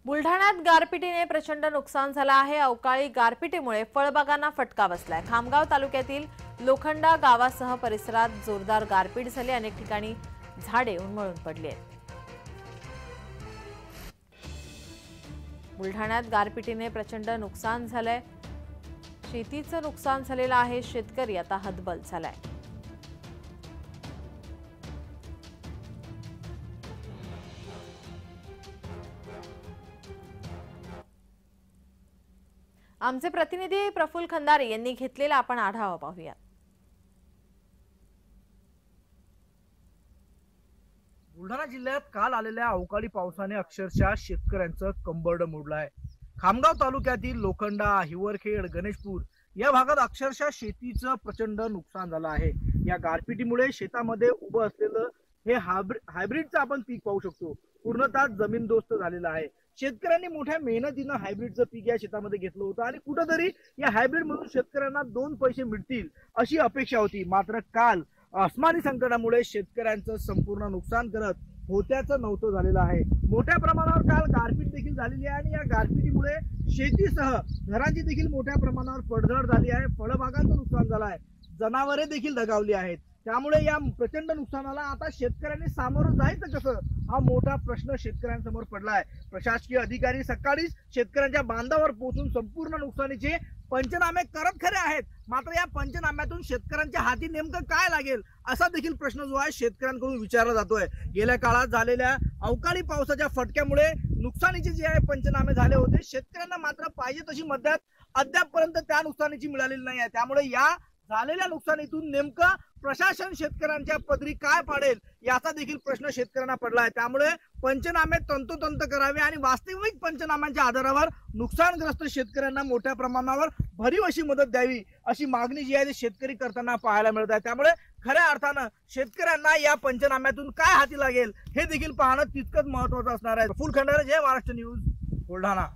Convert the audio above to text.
बुलढाण्यात गारपिटीने प्रचंड नुकसान झालं आहे। अवकाळी गारपिटीमुळे फळबागांना फटका बसलाय। खामगाव तालुक्यातील लोखंडा गावासह परिसरात जोरदार गारपीट झाली। अनेक ठिकाणी झाडे उन्मळून पडली आहेत। बुलढाण्यात गारपिटीने प्रचंड नुकसान झालंय। शेतीचं नुकसान झालेलं आहे। शेतकरी आता हतबल झालाय। आमचे प्रतिनिधी प्रफुल्ल खंदारे यांनी घेतलेला आपण आढावा पाहूया। बुलढाणा जिल्ह्यात काल आलेल्या अवकाळी पावसाने अक्षरशः शेतकऱ्यांचं कंबरड मोडलं आहे। खामगाव तालुक्यातील लोखंडा, हिवरखेड, गणेशपूर या भागात अक्षरशः शेतीचं प्रचंड नुकसान झालं आहे। या गारपिटीमुळे शेतामध्ये उभं असलेलं हे हायब्रिडचं आपण पीक पाहू शकतो, पूर्णतः जमीनदोस्त झालेलं आहे। शेतकऱ्यांनी मोठ्या मेहनतीनं हायब्रिडचं पीक या शेतामध्ये घेतलं होतं आणि कुठेतरी या हायब्रिड मधून शेतकऱ्यांना 2 पैसे मिळतील अशी अपेक्षा होती। मात्र काल अस्मानी संकटामुळे शेतकऱ्यांचं संपूर्ण नुकसान करत होत्याचं नव्हतं झालेलं आहे। मोठ्या प्रमाणावर काल गारपीट देखील झालेली आहे आणि या गारपिटीमुळे शेतीसह घरांची देखील मोठ्या प्रमाणावर पडझड झाली आहे। फळबागांचं नुकसान झालं आहे, जनावरे देखील दगावली आहेत। त्यामुळे या प्रचंड नुकसानाला आता शेतकऱ्यांनी सामोरं जायचं कसं हा मोठा प्रश्न शेतकऱ्यांसमोर पडलाय। प्रशासकीय अधिकारी सकाळीच शेतकऱ्यांच्या बांधावर पोहोचून संपूर्ण नुकसानीचे पंचनामे करत खरे आहेत, मात्र या पंचनाम्यातून शेतकऱ्यांच्या हाती नेमकं काय लागेल असा देखील प्रश्न जो आहे शेतकऱ्यांकडून विचारला जातोय। गेल्या काळात झालेल्या अवकाळी पावसाच्या फटक्यामुळे नुकसानीचे जे आहे पंचनामे झाले होते, शेतकऱ्यांना मात्र पाहिजे तशी मदत अद्यापपर्यंत त्या नुकसानीची मिळालेली नाही आहे। त्यामुळे या झालेल्या नुकसानीतून नेमकं प्रशासन शेतकऱ्यांच्या पदरी काय पाडेल याचा देखील प्रश्न शेतकऱ्यांना पडलाय। त्यामुळे पंचनामे तंतोतंत करावे आणि वास्तविक पंचनाम्यांच्या आधारावर नुकसानग्रस्त शेतकऱ्यांना मोठ्या प्रमाणावर भरीव अशी मदत द्यावी अशी मागणी जी आहे ती शेतकरी करताना पाहायला मिळत आहे। त्यामुळे खऱ्या अर्थानं शेतकऱ्यांना या पंचनाम्यातून काय हाती लागेल हे देखील पाहणं तितकंच महत्त्वाचं असणार आहे। प्रफुल्ल खंदारे, जय महाराष्ट्र न्यूज, बुलढाणा।